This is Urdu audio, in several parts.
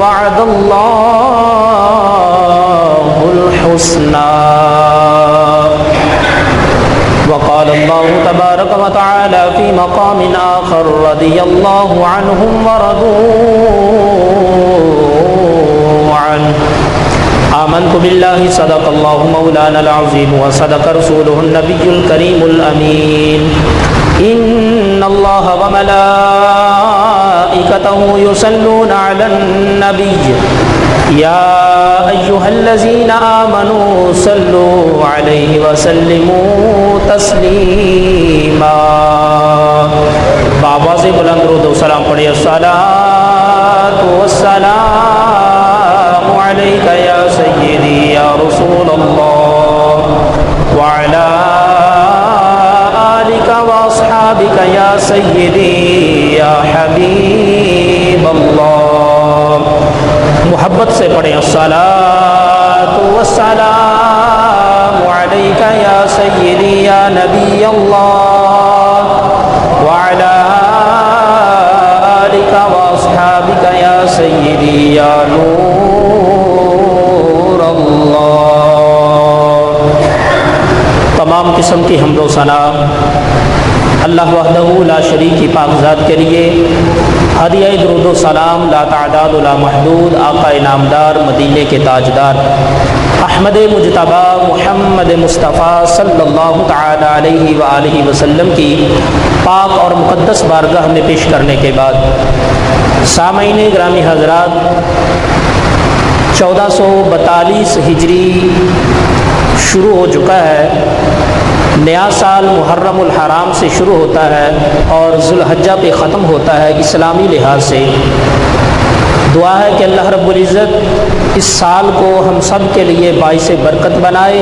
وعد الله الحسنى وقال الله تبارك وتعالى في مقام آخر رضي الله عنهم ورضوا عنه آمنت بالله صدق الله مولانا العظيم وصدق رسوله النبي الكريم الأمين إن الله وملائكته يصلون على النبي يا أيها الذين آمنوا صلوا عليه وسلموا تسليما بابا سے بلند درود و سلام پڑھیے الصلاة والسلام عليك يا سيدي يا رسول الله وعلى آلك وأصحابك يا سيدي يا حبيب الله محبت سے پڑھیں الصلاة والسلام عليك يا سيدي يا نبي الله وعلى آلك وأصحابك يا سيدي يا نور الله تمام قسم کی حمد و ثنا اللہ وحدہ لا شریک کی پاک ذات کے لیے، ہدیہ درود و سلام لا تعداد لا محدود آقا نامدار مدینے کے تاجدار احمد مجتبیٰ محمد مصطفیٰ صلی اللہ تعالی علیہ وآلہ وسلم کی پاک اور مقدس بارگاہ میں پیش کرنے کے بعد سامعین گرامی حضرات، 1442 ہجری شروع ہو چکا ہے۔ نیا سال محرم الحرام سے شروع ہوتا ہے اور ذوالحجہ پہ ختم ہوتا ہے اسلامی لحاظ سے۔ دعا ہے کہ اللہ رب العزت اس سال کو ہم سب کے لیے باعث برکت بنائے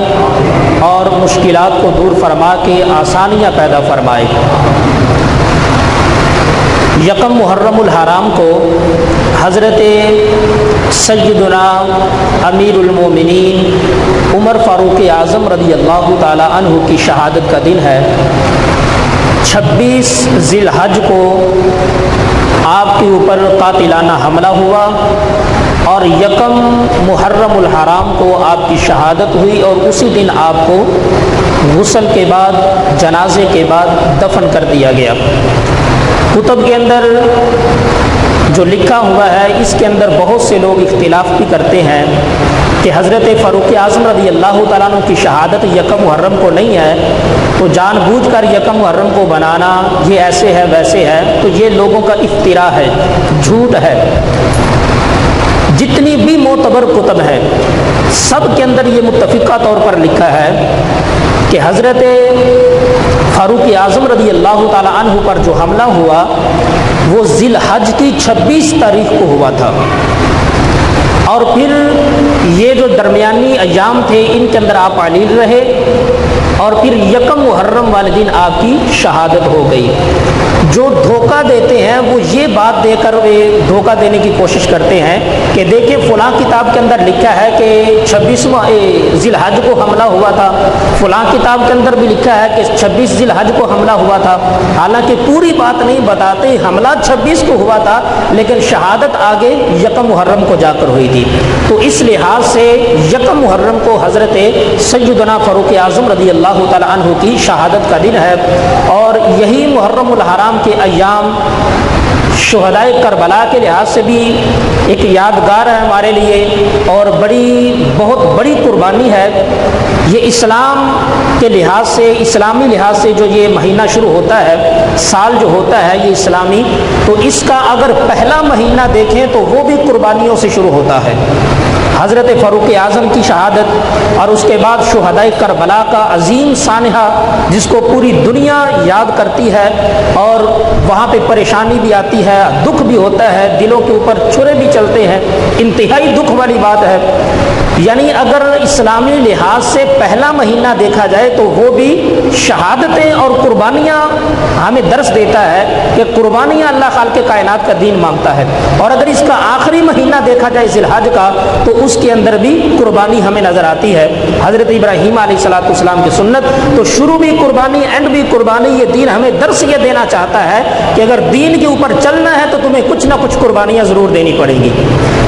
اور مشکلات کو دور فرما کے آسانیاں پیدا فرمائے۔ یکم محرم الحرام کو حضرت سیدنا امیر المومنین عمر فاروق اعظم رضی اللہ تعالی عنہ کی شہادت کا دن ہے۔ 26 ذی الحج کو آپ کے اوپر قاتلانہ حملہ ہوا اور یکم محرم الحرام کو آپ کی شہادت ہوئی اور اسی دن آپ کو غسل کے بعد جنازے کے بعد دفن کر دیا گیا۔ کتب کے اندر جو لکھا ہوا ہے اس کے اندر بہت سے لوگ اختلاف بھی کرتے ہیں کہ حضرت فاروق اعظم رضی اللہ تعالیٰ عنہ کی شہادت یکم محرم کو نہیں ہے، تو جان بوجھ کر یکم محرم کو بنانا یہ ایسے ہے ویسے ہے، تو یہ لوگوں کا افتراء ہے، جھوٹ ہے۔ جتنی بھی معتبر کتب ہے سب کے اندر یہ متفقہ طور پر لکھا ہے کہ حضرت فاروق اعظم رضی اللہ تعالی عنہ پر جو حملہ ہوا وہ ذی الحج کی 26 تاریخ کو ہوا تھا، اور پھر یہ جو درمیانی ایام تھے ان کے اندر آپ علیل رہے اور پھر یکم محرم والے دن آپ کی شہادت ہو گئی۔ جو دھوکہ دیتے ہیں وہ یہ بات دے کر دھوکہ دینے کی کوشش کرتے ہیں کہ دیکھیں فلاں کتاب کے اندر لکھا ہے کہ 26واں ذی الحج کو حملہ ہوا تھا، فلاں کتاب کے اندر بھی لکھا ہے کہ 26 ذی الحج کو حملہ ہوا تھا، حالانکہ پوری بات نہیں بتاتے۔ حملہ 26 کو ہوا تھا لیکن شہادت آگے یکم محرم کو جا کر ہوئی تھی۔ تو اس لحاظ سے یکم محرم کو حضرت سیدنا فاروق اعظم رضی اللہ تعالی عنہ کی شہادت کا دن ہے، اور یہی محرم الحرام کے ایام شہدائے کربلا کے لحاظ سے بھی ایک یادگار ہے ہمارے لیے اور بہت بڑی قربانی ہے۔ یہ اسلام کے لحاظ سے، اسلامی لحاظ سے جو یہ مہینہ شروع ہوتا ہے، سال جو ہوتا ہے یہ اسلامی، تو اس کا اگر پہلا مہینہ دیکھیں تو وہ بھی قربانیوں سے شروع ہوتا ہے۔ حضرت فاروق اعظم کی شہادت اور اس کے بعد شہدائے کربلا کا عظیم سانحہ جس کو پوری دنیا یاد کرتی ہے، اور وہاں پہ پریشانی بھی آتی ہے، دکھ بھی ہوتا ہے، دلوں کے اوپر چھرے بھی چلتے ہیں، انتہائی دکھ والی بات ہے۔ یعنی اگر اسلامی لحاظ سے پہلا مہینہ دیکھا جائے تو وہ بھی شہادتیں اور قربانیاں ہمیں درس دیتا ہے کہ قربانیاں اللہ خالق کائنات کا دین مانگتا ہے۔ اور اگر اس کا آخری مہینہ دیکھا جائے ذی الحج کا تو اس کے اندر بھی قربانی ہمیں نظر آتی ہے۔ حضرت ابراہیم علیہ السلام کی سنت، تو شروع بھی قربانی اینڈ بھی قربانی۔ یہ دین ہمیں درس یہ دینا چاہتا ہے کہ اگر دین کے اوپر چلنا ہے تو تمہیں کچھ نہ کچھ قربانیاں ضرور دینی پڑیں گی۔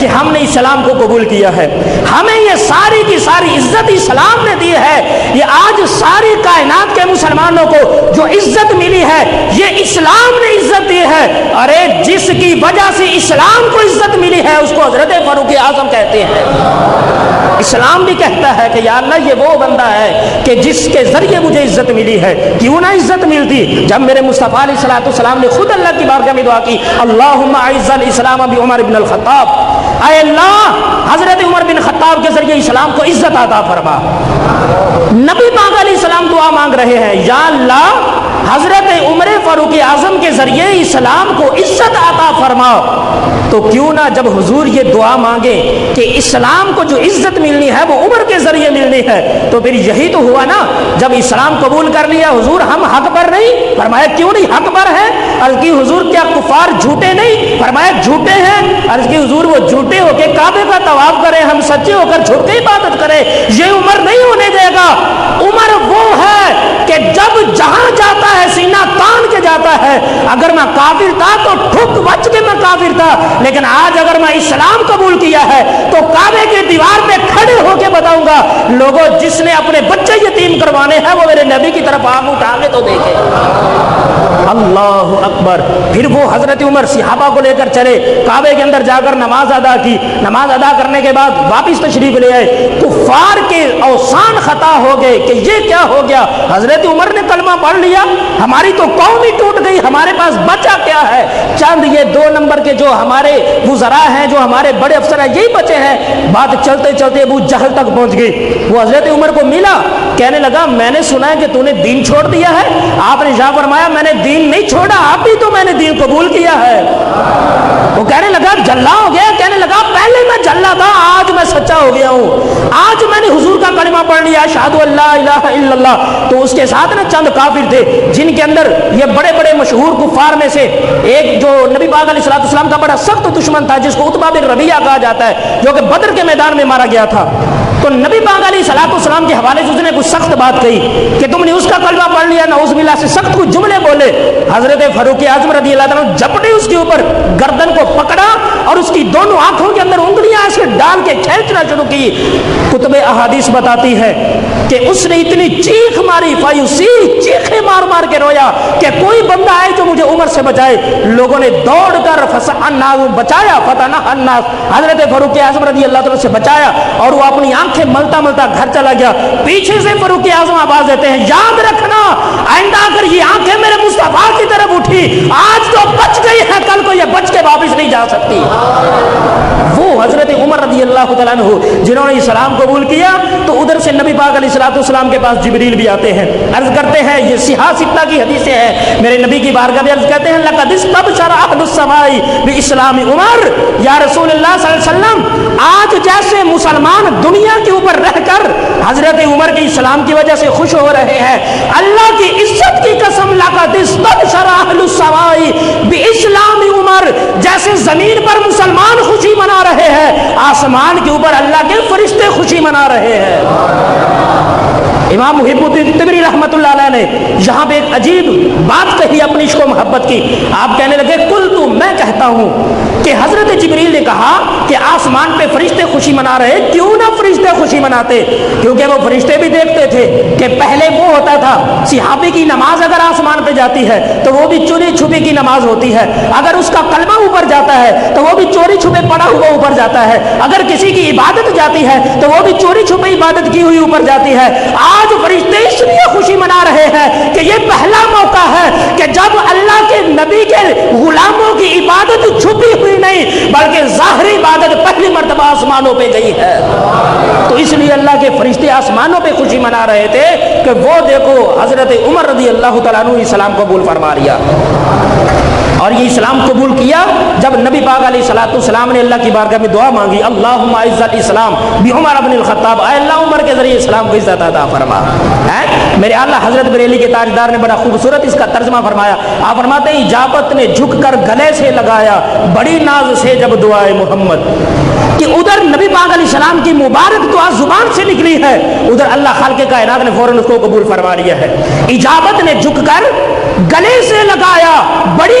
کہ ہم نے اسلام کو قبول کیا ہے. ہمیں یہ ساری کی ساری عزت اسلام نے دی ہے. یہ آج ساری کائنات کے مسلمانوں کو جو عزت ملی ہے یہ اسلام نے عزت دی ہے. ارے جس کی وجہ سے اسلام کو عزت ملی ہے اس کو حضرت فاروق اعظم کہتے ہیں. اسلام بھی کہتا ہے کہ یا اللہ یہ وہ بندہ ہے کہ جس کے ذریعے مجھے عزت ملی ہے. کیوں نہ عزت ملتی جب میرے مصطفیٰ علیہ الصلوۃ والسلام نے خود اللہ کی بارگاہ میں دعا کی اللہم اعز الاسلام بعمر بن الخطاب. اے اللہ حضرت عمر بن خطاب کے ذریعے اسلام کو عزت عطا فرما. نبی پاک علیہ السلام دعا مانگ رہے ہیں یا اللہ حضرت عمر فاروق اعظم کے ذریعے اسلام کو عزت عطا فرما. تو کیوں نہ جب حضور یہ دعا مانگے کہ اسلام کو جو عزت ملنی ہے وہ عمر کے ذریعے ملنی ہے تو پھر یہی تو ہوا نا. جب اسلام قبول کر لیا حضور ہم حق پر نہیں؟ فرمایا کیوں نہیں حق پر ہے؟ عرض کی حضور کیا کفار جھوٹے نہیں؟ فرمایا جھوٹے ہیں. عرض کی حضور وہ جھوٹے ہو کے کعبے کا طواف کرے ہم سچے ہو کر جھوٹ کے عبادت کرے یہ عمر نہیں ہونے دے گا. عمر وہ ہے کہ جب جہاں جاتا ہے سینہ تان کے جاتا ہے. اگر میں کافر تھا تو ٹھک بچ کے میں کافر تھا لیکن آج اگر میں اسلام قبول کیا ہے تو کعبے کی دیوار پہ کھڑے ہو کے بتاؤں گا لوگوں جس نے اپنے بچے یتیم کروانے ہیں وہ میرے نبی کی طرف آنکھ اٹھا کے تو دیکھے. اللہ اکبر. پھر وہ حضرت عمر صحابہ کو لے کر چلے کعبے کے اندر جا کر نماز ادا کی. نماز ادا کرنے کے بعد واپس تشریف لے آئے. کفار کے اوسان خطا ہو گئے کہ یہ کیا ہو گیا. حضرت عمر نے کلمہ پڑھ لیا ہماری تو قوم ہی ٹوٹ گئی ہمارے پاس بچا کیا ہے. چند یہ 2 نمبر کے جو ہمارے وزراء ہیں جو ہمارے بڑے افسر ہیں یہی بچے ہیں. بات چلتے چلتے ابو جہل تک پہنچ گئی. وہ حضرت عمر کو ملا کہنے لگا میں نے سنا ہے کہ تو نے دین چھوڑ دیا ہے. آپ نے جا فرمایا میں نے دین نہیں چھوڑا آپ ہی تو میں نے دین قبول کیا ہے. وہ کہنے لگا جھلا ہو گیا. کہنے لگا پہلے میں جھلا تھا آج میں سچا ہو گیا ہوں. آج میں نے حضور کا کلمہ پڑھ لیا اشہد ان لا الہ الا اللہ. تو اس کے ساتھ نا چند کافر تھے جن کے اندر یہ بڑے بڑے مشہور کفار میں سے ایک جو نبی پاک علیہ الصلوۃ والسلام کا بڑا سخت دشمن تھا جس کو عتبہ بن ربیعہ کہا جاتا ہے جو کہ بدر کے میدان میں مارا گیا تھا. تو نبی پاک علیہ الصلوۃ والسلام کے حوالے سے اس نے کچھ سخت بات کہی کہ تم نے اس کا کلمہ پڑھ لیا نعوذ باللہ سے سخت کچھ جملے بولے. حضرت فاروق اعظم رضی اللہ تعالیٰ جھپٹے اس کے اوپر گردن کو پکڑا اور اس کی دونوں آنکھوں کے اندر انگلیاں ایسے ڈال کے کھینچنا شروع کی. کتب احادیث بتاتی ہے کہ اس نے اتنی چیخ ماری فایوسی چیخیں مار مار کے رویا کہ کوئی بندہ آئے جو مجھے عمر سے بچائے. لوگوں نے دوڑ کر بچایا فتح الناس حضرت فاروق اعظم رضی اللہ تعالیٰ سے بچایا اور وہ اپنی آنکھیں ملتا ملتا گھر چلا گیا. پیچھے سے فاروق اعظم آواز دیتے ہیں یاد رکھنا آئندہ اگر یہ آنکھیں میرے مصطفیٰ کی طرف اٹھی آج تو بچ گئی ہے کل کو یہ بچ کے واپس نہیں جا سکتی. وہ حضرت عمر رضی اللہ تعالیٰ عنہ جنہوں نے اسلام قبول کیا تو ادھر سے نبی پاک علیہ الصلوۃ والسلام کے پاس جبریل بھی آتے ہیں. عرض کرتے ہیں یہ صحاح ستہ کی حدیثیں ہیں میرے نبی کی بارگاہ میں عرض کرتے ہیں لقد استبشر اهل السماء باسلام عمر. یا رسول اللہ صلی اللہ علیہ وسلم آج جیسے مسلمان دنیا کے اوپر رہ کر حضرت عمر کے اسلام کی وجہ سے خوش ہو رہے ہیں اللہ کی عزت کی قسم لقد استبشر اهل السماء باسلام عمر. جیسے زمین پر مسلمان خوشی منا رہے ہیں آسمان کے اوپر اللہ کے فرشتے خوشی منا رہے ہیں. امام محب الدین تبری رحمۃ اللہ علیہ نے یہاں پہ ایک عجیب بات کہی اپنی عشق و محبت کی. آپ کہنے لگے کل تو میں کہتا ہوں کہ حضرت جبریل نے کہا کہ آسمان پہ فرشتے خوشی منا رہے. کیوں نہ فرشتے خوشی مناتے کیونکہ وہ فرشتے بھی دیکھتے تھے کہ پہلے وہ ہوتا تھا صحابی کی نماز اگر آسمان پہ جاتی ہے تو وہ بھی چوری چھپی کی نماز ہوتی ہے. اگر اس کا کلمہ اوپر جاتا ہے تو وہ بھی چوری چھپے پڑا ہوا اوپر جاتا ہے. اگر کسی کی عبادت جاتی ہے تو وہ بھی چوری چھپے عبادت کی ہوئی اوپر جاتی ہے. آج فرشتے اس لیے خوشی منا رہے ہیں کہ یہ پہلا موقع ہے کہ جب اللہ کے نبی کے غلاموں کی عبادت چھپی ہوئی نہیں بلکہ ظاہری عبادت پہلی مرتبہ آسمانوں پہ گئی ہے. تو اس لیے اللہ کے فرشتے آسمانوں پہ خوشی منا رہے تھے کہ وہ دیکھو حضرت عمر رضی اللہ تعالیٰ عنہ اسلام قبول فرما لیا. اور یہ اسلام قبول کیا جب نبی پاک علیہ الصلوۃ والسلام نے اللہ کی بارگاہ میں دعا مانگی اللہم اعز الاسلام بعمر بن الخطاب. اے اللہ عمر کے ذریعے اسلام کو عزت عطا فرما. میرے اللہ حضرت بریلی کے تاجدار نے بڑا خوبصورت اس کا ترجمہ فرمایا. آپ فرماتے ہیں اجابت نے جھک کر گلے سے لگایا بڑی ناز سے جب دعائے محمد. کہ ادھر نبی پاک علیہ السلام کی مبارک دعا زبان سے نکلی ہے ادھر اللہ خالق کائنات نے فوراً اس کو قبول فرما لیا ہے. اجابت نے جھک کر گلے سے لگایا بڑی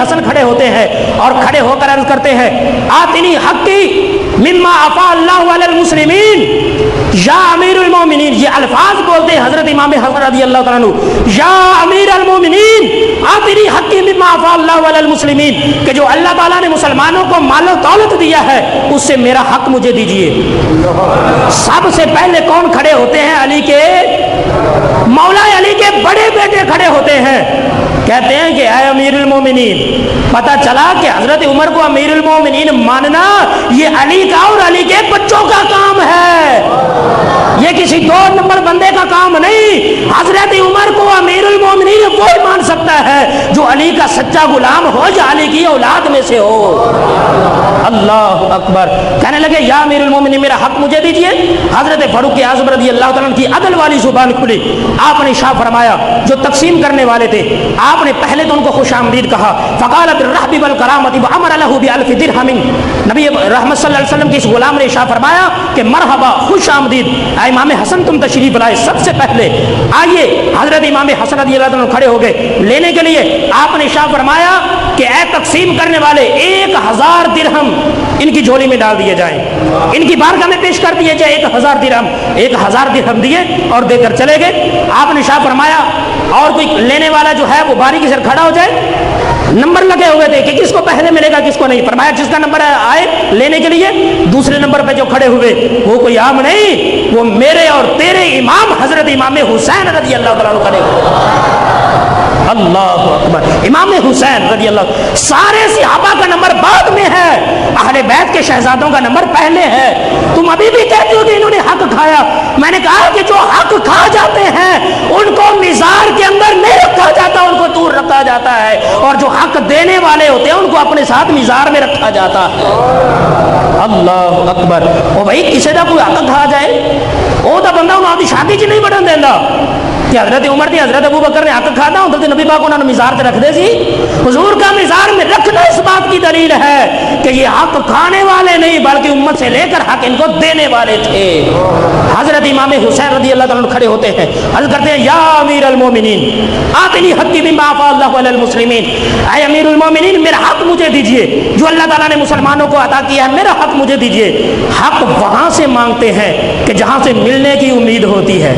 حسن کھڑے ہوتے ہیں اور کھڑے ہو کر عرض کرتے ہیں آتنی حقی مما عفا اللہ علی المسلمین یا امیر المومنین. یہ الفاظ بولتے ہیں حضرت امام حسن رضی اللہ تعالیٰ عنہ, یا امیر المومنین آتنی حقی مما عفا اللہ علی المسلمین, کہ جو اللہ تعالیٰ نے مسلمانوں کو مال و دولت دیا ہے اس سے میرا حق مجھے دیجیے. سب سے پہلے کون کھڑے ہوتے ہیں؟ علی کے مولا علی کے بڑے بیٹے کھڑے ہوتے ہیں, کہتے ہیں کہ اے امیر المومنین. پتہ چلا کہ حضرت عمر کو امیر المومنین ماننا یہ علی کا اور علی کے بچوں کا کام ہے, یہ کسی دو نمبر بندے کا کام نہیں. حضرت عمر کو امیر المومنین وہی مان سکتا ہے جو علی کا سچا غلام ہو, یا علی کی اولاد میں سے ہو. اللہ اکبر. کہنے لگے یا امیر المومنین میرا حق مجھے دیجیے. حضرت فاروق اعظم رضی اللہ تعالیٰ کی عدل والی زبان کھلی, آپ نے ارشاد فرمایا جو تقسیم کرنے والے تھے آپ نے پہلے تو ان کو خوش آمدید کہا. فقال بالرحب والکرامۃ وامر له ب1000 درہم. نبی رحمت صلی اللہ علیہ وسلم کے اس غلام نے ارشاد فرمایا کہ مرحبا, خوش آمدید, اے امام حسن تم تشریف لائے. سب سے پہلے آئیے. حضرت امام حسن رضی اللہ عنہ کھڑے ہو گئے لینے کے لیے. آپ نے ارشاد فرمایا کہ اے تقسیم کرنے والے 1000 درہم ان کی جھولی میں ڈال دیے جائیں, ان کی بارگاہ میں پیش کر دیے جائے. 1000 درہم 1000 درہم دیے اور دے کر چلے گئے. آپ نے ارشاد فرمایا اور کوئی لینے والا جو ہے وہ باریکی سے کھڑا ہو جائے. نمبر لگے ہوئے تھے کہ کس کو پہلے ملے گا کس کو نہیں. فرمایا جس کا نمبر آئے لینے کے لیے. دوسرے نمبر پہ جو کھڑے ہوئے وہ کوئی عام نہیں, وہ میرے اور تیرے امام حضرت امام حسین رضی اللہ تعالیٰ عنہ کھڑے ہوئے. اللہ اکبر. امام حسین رضی اللہ, سارے صحابہ کا نمبر بعد میں ہے, اہل بیت کے شہزادوں کا نمبر پہلے ہے. تم ابھی بھی کہتے ہو کہ انہوں نے حق کھایا. میں نے کہا کہ جو حق کھا جاتے ہیں ان کو مزار کے اندر نہیں رکھا جاتا, ان کو دور رکھا جاتا ہے, اور جو حق دینے والے ہوتے ہیں ان کو اپنے ساتھ مزار میں رکھا جاتا ہے. اللہ اکبر. او بھائی کسی کا کوئی حق کھا جائے وہ تو بندہ انہوں کی شادی چ نہیں بڑھن دینا کہ حضرت عمر دی حضرت ابو بکر نے حق کھانا حضرت نبی پاک انہوں نے مزار سے رکھ دے سی. حضور کا مزار میں رکھنا اس بات کی دلیل ہے کہ یہ حق کھانے والے نہیں بلکہ امت سے لے کر حق ان کو دینے والے تھے. حضرت امام حسین رضی اللہ تعالیٰ کھڑے ہوتے ہیں, عرض کرتے ہیں یا امیر المومنین آتنی حقی مما عفا اللہ علی المسلمین. اے امیر المومنین میرا حق مجھے دیجئے جو اللہ تعالیٰ نے مسلمانوں کو عطا کیا ہے, میرا حق مجھے دیجئے. حق وہاں سے مانگتے ہیں کہ جہاں سے ملنے کی امید ہوتی ہے.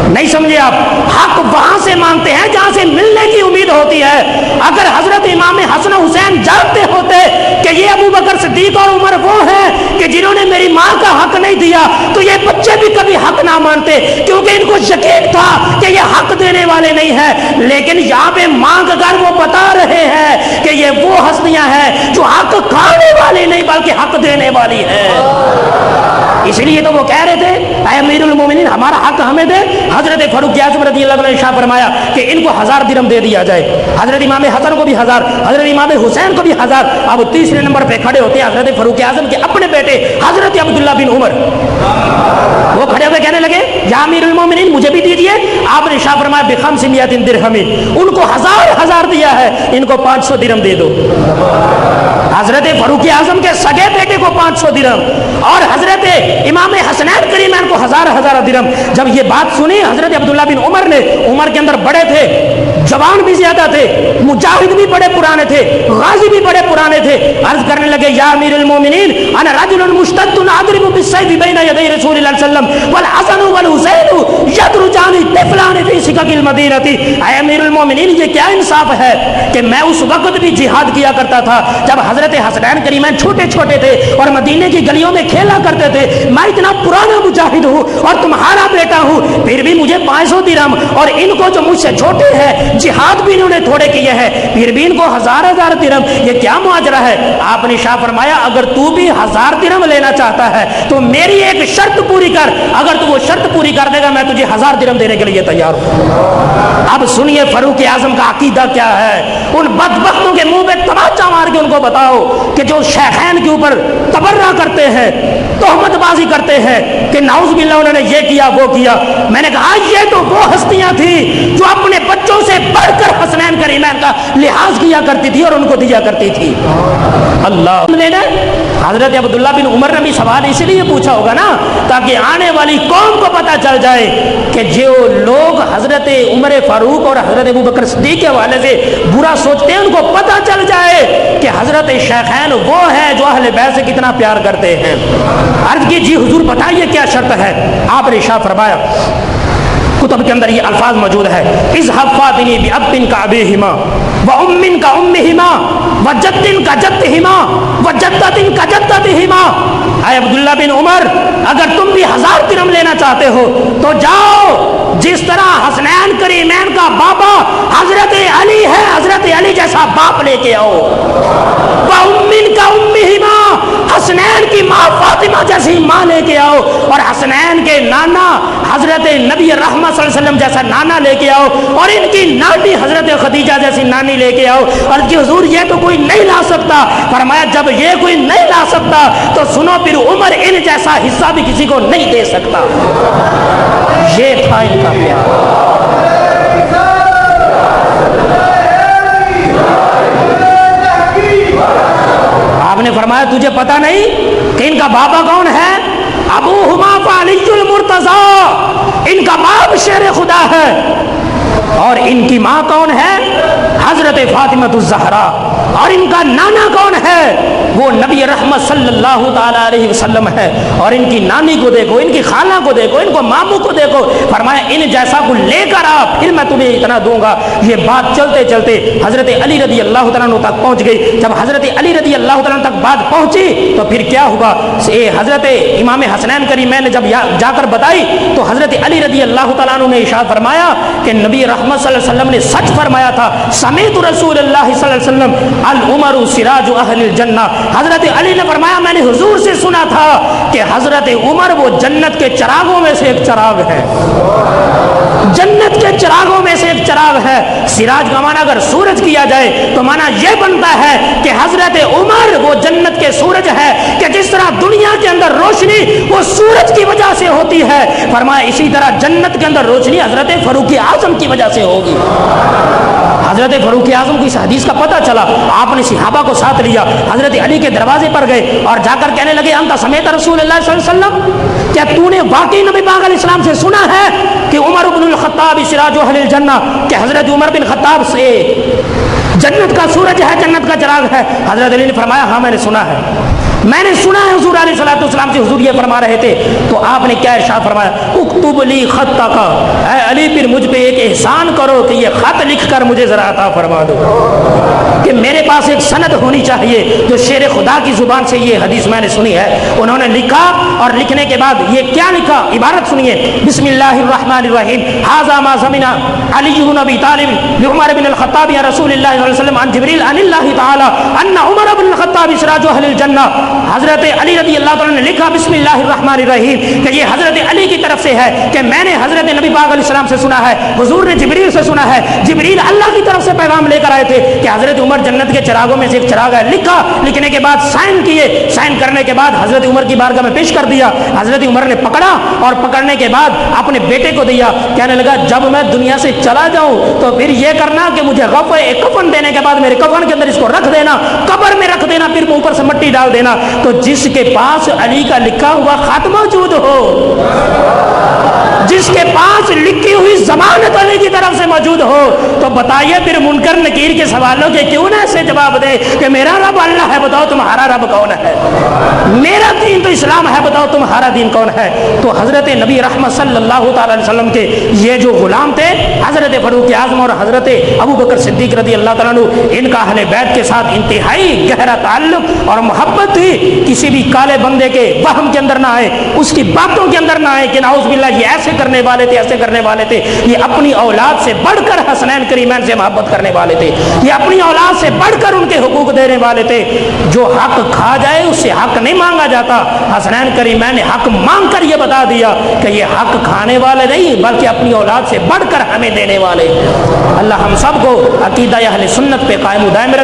نہیں سمجھے آپ؟ حق وہاں سے مانگتے ہیں جہاں سے ملنے کی امید ہوتی ہے. اگر حضرت امام حسن حسین جانتے ہوتے کہ یہ ابو بکر صدیق اور عمر وہ ہیں کہ جنہوں نے میری ماں کا حق نہیں دیا تو یہ بچے بھی کبھی حق نہ مانتے, کیونکہ ان کو یقین تھا کہ یہ حق دینے والے نہیں ہیں. لیکن یہاں پہ مانگ کر وہ بتا رہے ہیں کہ یہ وہ ہستیاں ہیں جو حق کھانے والی نہیں بلکہ حق دینے والی ہے. اس لیے تو وہ کہہ رہے تھے اے امیر المومنین ہمارا حق ہمیں دے. حضرت فاروق اعظم رضی اللہ عنہ نے ارشاد فرمایا کہ ان کو 1000 درہم دے دیا جائے. حضرت امام حسن کو بھی 1000, حضرت امام حسین کو بھی 1000. اب تیسرے نمبر پہ کھڑے ہوتے ہیں حضرت فاروق اعظم کے اپنے بیٹے حضرت عبداللہ بن عمر. وہ کھڑے ہوئے کہنے لگے یا امیر المومنین مجھے بھی دیجیے. آپ نے ارشاد فرمایا ب500 درہم. ان کو 1000 دیا ہے, ان کو 500 درہم دے دو. حضرت فاروق اعظم کے سگے بیٹے کو 500 درہم اور حضرت امام حسنین کریمین کو 1000 درہم. جب یہ بات سنی حضرت عبداللہ بن عمر نے, عمر کے اندر بڑے تھے, جوان بھی زیادہ تھے, مجاہد بھی بڑے پرانے تھے, غازی بھی بڑے پرانے تھے, عرض کرنے لگے یا امیر المومنین انا رجل مشتد اضرب بالسيف بين يدي رسول اللہ صلی اللہ علیہ وسلم والحسن والحسین یدرجان طفلان فی سکک المدینہ. اے امیر المومنین یہ کیا انصاف ہے کہ میں اس وقت بھی جہاد کیا کرتا تھا جب حضرت حسنین کریمین چھوٹے چھوٹے تھے اور مدینے کی گلیوں میں کھیلا کرتے تھے. میں اتنا پرانا مجاہد ہوں اور تمہارا بیٹا ہوں, پھر بھی مجھے 500 درہم, اور ان کو جو مجھ سے چھوٹے ہیں جہاد بھی انہوں نے تھوڑے کیے ہیں پھر بھی ان کو 1000 درہم. یہ کیا معاجرہ ہے؟ آپ نے شاہ فرمایا اگر تو بھی 1000 درہم لینا چاہتا ہے تو میری ایک شرط پوری کر. اگر تو وہ شرط پوری کر دے گا میں تجھے 1000 درہم دینے کے لیے تیار ہوں. اب سنیے فاروق اعظم کا عقیدہ کیا ہے. ان بدبختوں کے منہ پہ تماچا مار کے ان کو بتاؤ کہ جو شیخین کے اوپر تبرہ کرتے ہیں، تہمت بازی کرتے ہیں کہ نعوذ باللہ انہوں نے یہ کیا وہ کیا۔ میں نے کہا یہ تو وہ ہستیاں تھیں جو اپنے بچوں سے بڑھ کر حسنین کریمین کا لحاظ کیا کرتی تھی اور ان کو دیا کرتی تھی۔ اللہ نے حضرت عبداللہ بن عمر نے بھی سوال اس لیے پوچھا ہوگا نا تاکہ آنے والی قوم کو پتہ چل جائے کہ جو لوگ حضرت عمر فاروق اور حضرت ابوبکر صدیق کے حوالے سے برا سوچتے ہیں ان کو پتہ چل جائے کہ حضرت شیخین وہ ہیں جو اہل بیت سے کتنا پیار کرتے ہیں۔ عرض کی جی حضور بتائیے کیا شرط ہے؟ آپ نے ارشاد فرمایا، کتب کے اندر یہ الفاظ موجود ہے، اذهب فاتنی بأب كأبيهما وأم كأمهما وجد كجدهما وجدة كجدتهما۔ اے عبداللہ بن عمر، اگر تم بھی 1000 درہم لینا چاہتے ہو تو جاؤ، جس طرح حسنین کریمین کا بابا حضرت علی ہے، حضرت علی جیسا باپ لے کے آؤ۔ وَأُمٍّ كَأُمِّهِمَا، حسنین کی ماں فاطمہ جیسی ماں لے کے آؤ، اور حسنین کے نانا حضرت نبی رحمت صلی اللہ علیہ وسلم جیسا نانا لے کے آؤ، اور ان کی نانی حضرت خدیجہ جیسی نانی لے کے آؤ۔ اور کہ حضور یہ تو کوئی نہیں لا سکتا۔ فرمایا جب یہ کوئی نہیں لا سکتا تو سنو پھر عمر ان جیسا حصہ بھی کسی کو نہیں دے سکتا۔ یہ تھا ان کا پیار۔ آپ نے فرمایا تجھے پتہ نہیں کہ ان کا بابا کون ہے؟ ابوہما فعلی المرتضی، ان کا باپ شیر خدا ہے، اور ان کی ماں کون ہے؟ حضرت فاطمہ الزہرا، اور ان کا نانا کون ہے؟ وہ نبی رحمت صلی اللہ تعالی علیہ وسلم ہے۔ اور ان کی نانی کو دیکھو، ان کی خالہ کو دیکھو، ان کو ماموں کو دیکھو۔ فرمایا ان جیسا کو لے کر آ، پھر میں تمہیں اتنا دوں گا۔ یہ بات چلتے چلتے حضرت علی رضی اللہ تعالیٰ عنہ تک پہنچ گئی۔ جب حضرت علی رضی اللہ تعالیٰ عنہ تک بات پہنچی تو پھر کیا ہوا؟ حضرت امام حسنین کریمین نے جب جا کر بتائی تو حضرت علی رضی اللہ تعالیٰ عنہ نے ارشاد فرمایا کہ نبی رحمت صلی اللہ علیہ وسلم نے سچ فرمایا تھا، سمیت رسول اللہ صلی اللہ علیہ وسلم العمر سراج اہل الجنہ۔ حضرت علی نے فرمایا میں نے حضور سے سنا تھا کہ حضرت عمر وہ جنت کے چراغوں میں سے ایک چراغ ہے، جنت کے چراغوں میں سے ایک چراغ ہے۔ سراج کا معنی اگر سورج کیا جائے تو معنی یہ بنتا ہے کہ حضرت عمر وہ جنت کے سورج ہے، کہ جس طرح دنیا کے اندر روشنی وہ سورج کی وجہ سے ہوتی ہے، فرمایا اسی طرح جنت کے اندر روشنی حضرت فاروق اعظم کی وجہ سے ہوگی۔ حضرت فاروق اعظم کو اس حدیث کا پتہ چلا، آپ نے صحابہ کو ساتھ لیا، حضرت علی کے دروازے پر گئے اور جا کر کہنے لگے انت سمیت رسول اللہ صلی اللہ علیہ وسلم، کیا تو نے واقعی نبی پاک علیہ السلام سے سنا ہے کہ عمر بن الخطاب سراج اہل الجنہ، کہ حضرت عمر بن خطاب سے جنت کا سورج ہے، جنت کا چراغ ہے؟ حضرت علی نے فرمایا ہاں میں نے سنا ہے، میں نے سنا ہے حضور علیہ الصلوۃ والسلام سے حضور یہ فرما رہے تھے۔ تو آپ نے کیا ارشاد فرمایا؟ اکتب لی خطک، اے علی پھر مجھ پہ ایک احسان کرو کہ یہ خط لکھ کر مجھے ذرا عطا فرما دو، کہ میرے پاس ایک سند ہونی چاہیے جو شیر خدا کی زبان سے یہ حدیث میں نے سنی ہے۔ انہوں نے لکھا اور لکھنے کے بعد یہ کیا لکھا؟ عبارت سنیے، بسم اللہ الرحمن الرحیم، ھذا ما ضمن علی بن ابی طالب لعمر بن الخطاب یا رسول اللہ صلی اللہ علیہ وسلم عن جبریل عن اللہ تعالی ان عمر بن الخطاب سراج اہل الجنہ۔ حضرت علی رضی اللہ تعالیٰ نے لکھا بسم اللہ الرحمن الرحیم کہ یہ حضرت علی کی طرف سے ہے کہ میں نے حضرت نبی پاک علیہ السلام سے سنا ہے، حضور نے جبریل سے سنا ہے، جبریل اللہ کی طرف سے پیغام لے کر آئے تھے کہ حضرت عمر جنت کے چراغوں میں سے ایک چراغ ہے۔ لکھا، لکھنے کے بعد سائن کیے، سائن کرنے کے بعد حضرت عمر کی بارگاہ میں پیش کر دیا۔ حضرت عمر نے پکڑا اور پکڑنے کے بعد اپنے بیٹے کو دیا، کہنے لگا جب میں دنیا سے چلا جاؤں تو پھر یہ کرنا کہ مجھے کفن دینے کے بعد میرے کفن کے اندر اس کو رکھ دینا، قبر میں رکھ دینا، پھر اوپر سے مٹی ڈال دینا۔ تو جس کے پاس علی کا لکھا ہوا خط موجود ہو، جس کے پاس لکھی ہوئی ضمانت علی کی طرف سے موجود ہو، تو بتائیے پھر منکر نکیر کے سوالوں کے کیوں نہ ایسے جواب دے کہ میرا رب اللہ ہے، بتاؤ تمہارا رب کون ہے؟ میرا دین تو اسلام ہے، بتاؤ تمہارا دین کون ہے؟ تو حضرت نبی رحمت صلی اللہ تعالی علیہ وسلم کے یہ جو غلام تھے حضرت فاروق اعظم اور حضرت ابوبکر صدیق رضی اللہ تعالیٰ عنہ، ان کا اہل بیت کے ساتھ انتہائی گہرا تعلق اور محبت تھی۔ کسی بھی کالے بندے کے وہم کے اندر نہ آئے، اس کی باتوں کے اندر نہ آئے کہ نعوذ باللہ یہ ایسے کرنے والے تھے، ایسے کرنے والے تھے۔ یہ اپنی اولاد سے بڑھ کر حسنین کریمین سے محبت کرنے والے تھے، یہ اپنی اولاد سے بڑھ کر ان کے حقوق دینے والے تھے۔ جو حق کھا جائے اس سے حق نہیں مانگا جاتا۔ حسنین کریمین نے حق مانگ کر یہ بتا دیا کہ یہ حق کھانے والے نہیں بلکہ اپنی اولاد سے بڑھ کر ہمیں دینے والے۔ اللہ ہم سب کو عقیدہ اہل سنت پہ قائم و دائم رکھے۔